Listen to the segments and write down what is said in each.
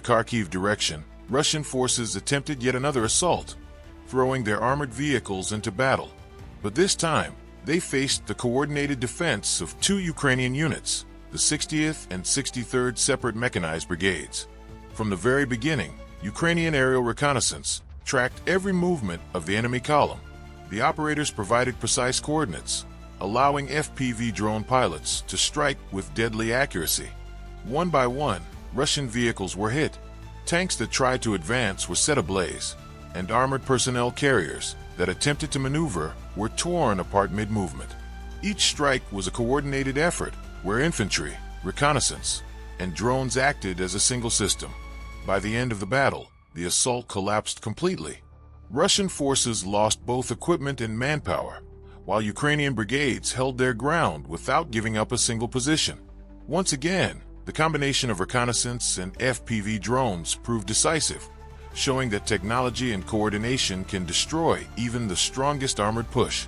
Kharkiv direction, Russian forces attempted yet another assault, throwing their armored vehicles into battle. But this time, they faced the coordinated defense of two Ukrainian units, the 60th and 63rd Separate Mechanized Brigades. From the very beginning, Ukrainian aerial reconnaissance tracked every movement of the enemy column. The operators provided precise coordinates, allowing FPV drone pilots to strike with deadly accuracy. One by one, Russian vehicles were hit. Tanks that tried to advance were set ablaze, and armored personnel carriers that attempted to maneuver were torn apart mid-movement. Each strike was a coordinated effort where infantry, reconnaissance, and drones acted as a single system. By the end of the battle, the assault collapsed completely. Russian forces lost both equipment and manpower, while Ukrainian brigades held their ground without giving up a single position. Once again, the combination of reconnaissance and FPV drones proved decisive, showing that technology and coordination can destroy even the strongest armored push.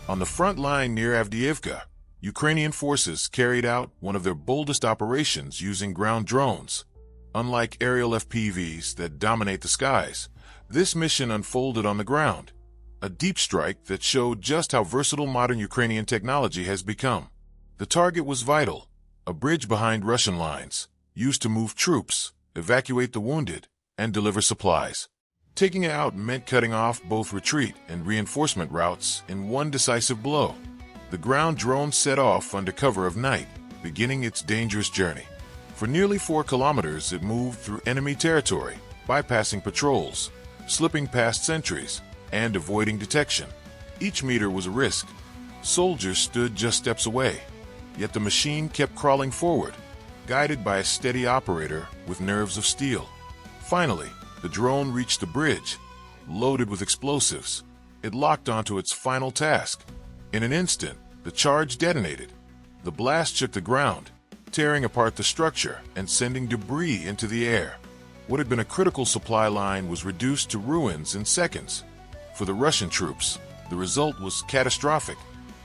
On the front line near Avdiivka, Ukrainian forces carried out one of their boldest operations using ground drones. Unlike aerial FPVs that dominate the skies, this mission unfolded on the ground, a deep strike that showed just how versatile modern Ukrainian technology has become. The target was vital, a bridge behind Russian lines, used to move troops, evacuate the wounded, and deliver supplies. Taking it out meant cutting off both retreat and reinforcement routes in one decisive blow. The ground drone set off under cover of night, beginning its dangerous journey. For nearly 4 kilometers, it moved through enemy territory, bypassing patrols, slipping past sentries, and avoiding detection. Each meter was a risk. Soldiers stood just steps away, yet the machine kept crawling forward, guided by a steady operator with nerves of steel. Finally, the drone reached the bridge, loaded with explosives. It locked onto its final task. In an instant, the charge detonated. The blast shook the ground, tearing apart the structure and sending debris into the air. What had been a critical supply line was reduced to ruins in seconds. For the Russian troops, the result was catastrophic.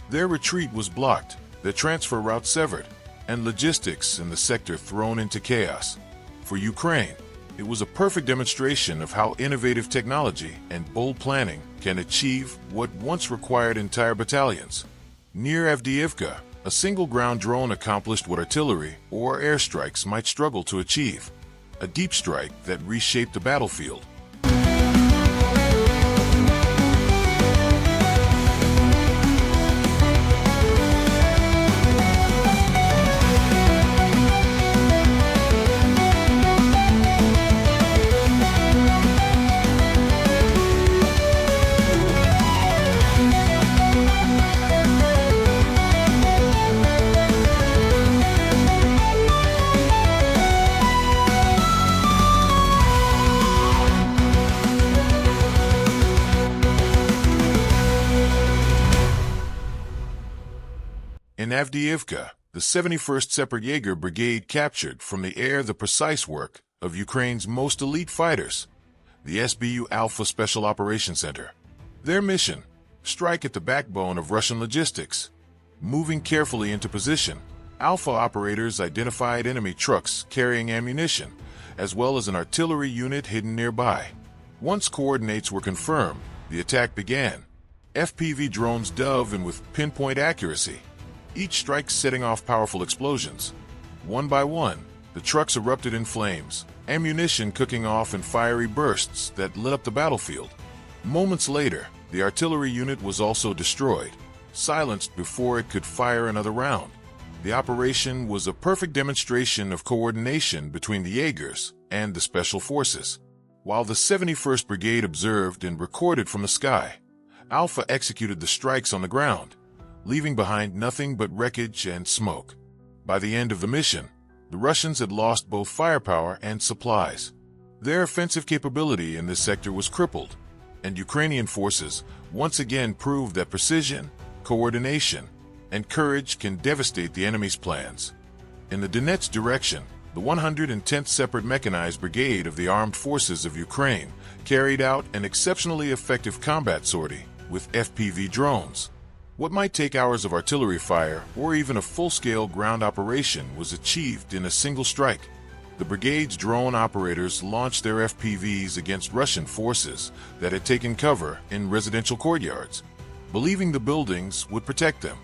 Their retreat was blocked, their transfer route severed, and logistics in the sector thrown into chaos. For Ukraine, it was a perfect demonstration of how innovative technology and bold planning can achieve what once required entire battalions. Near Avdiivka, a single ground drone accomplished what artillery or airstrikes might struggle to achieve: a deep strike that reshaped the battlefield. In Avdiivka, the 71st Separate Jaeger Brigade captured from the air the precise work of Ukraine's most elite fighters, the SBU Alpha Special Operations Center. Their mission: strike at the backbone of Russian logistics. Moving carefully into position, Alpha operators identified enemy trucks carrying ammunition, as well as an artillery unit hidden nearby. Once coordinates were confirmed, the attack began. FPV drones dove in with pinpoint accuracy, each strike setting off powerful explosions. One by one, the trucks erupted in flames, ammunition cooking off in fiery bursts that lit up the battlefield. Moments later, the artillery unit was also destroyed, silenced before it could fire another round. The operation was a perfect demonstration of coordination between the Jaegers and the Special Forces. While the 71st Brigade observed and recorded from the sky, Alpha executed the strikes on the ground, leaving behind nothing but wreckage and smoke. By the end of the mission, the Russians had lost both firepower and supplies. Their offensive capability in this sector was crippled, and Ukrainian forces once again proved that precision, coordination, and courage can devastate the enemy's plans. In the Donetsk direction, The 110th Separate Mechanized Brigade of the Armed Forces of Ukraine carried out an exceptionally effective combat sortie with FPV drones. What might take hours of artillery fire or even a full-scale ground operation was achieved in a single strike. The brigade's drone operators launched their FPVs against Russian forces that had taken cover in residential courtyards, believing the buildings would protect them.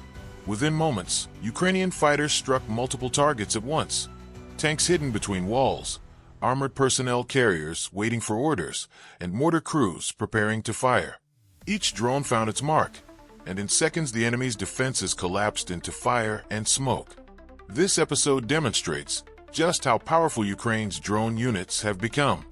Within moments, Ukrainian fighters struck multiple targets at once. Tanks hidden between walls, armored personnel carriers waiting for orders, and mortar crews preparing to fire. Each drone found its mark, and in seconds the enemy's defenses collapsed into fire and smoke. This episode demonstrates just how powerful Ukraine's drone units have become.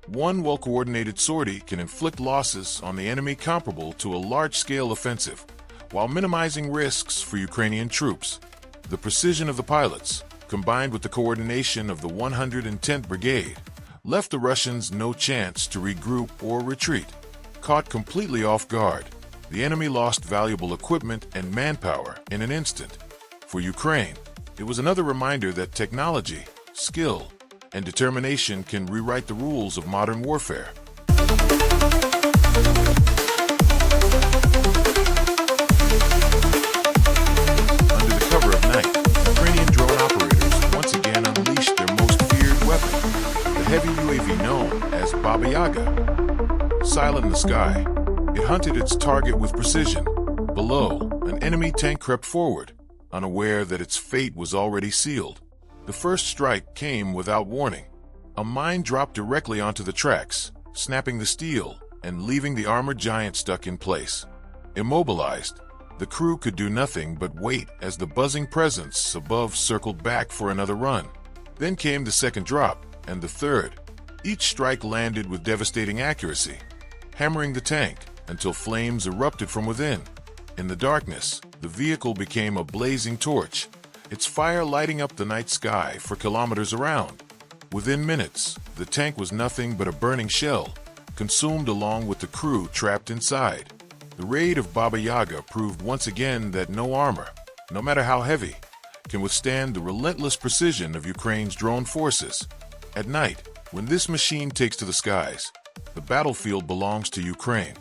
One well-coordinated sortie can inflict losses on the enemy comparable to a large-scale offensive, while minimizing risks for Ukrainian troops. The precision of the pilots, combined with the coordination of the 110th Brigade, left the Russians no chance to regroup or retreat. Caught completely off guard, the enemy lost valuable equipment and manpower in an instant. For Ukraine, it was another reminder that technology, skill, and determination can rewrite the rules of modern warfare. Under the cover of night, Ukrainian drone operators once again unleashed their most feared weapon, the heavy UAV known as Baba Yaga. Silent in the sky, it hunted its target with precision. Below, an enemy tank crept forward, unaware that its fate was already sealed. The first strike came without warning. A mine dropped directly onto the tracks, snapping the steel and leaving the armored giant stuck in place. Immobilized, the crew could do nothing but wait as the buzzing presence above circled back for another run. Then came the second drop, and the third. Each strike landed with devastating accuracy, hammering the tank until flames erupted from within. In the darkness, the vehicle became a blazing torch, its fire lighting up the night sky for kilometers around. Within minutes, the tank was nothing but a burning shell, consumed along with the crew trapped inside. The raid of Baba Yaga proved once again that no armor, no matter how heavy, can withstand the relentless precision of Ukraine's drone forces. At night, when this machine takes to the skies, the battlefield belongs to Ukraine.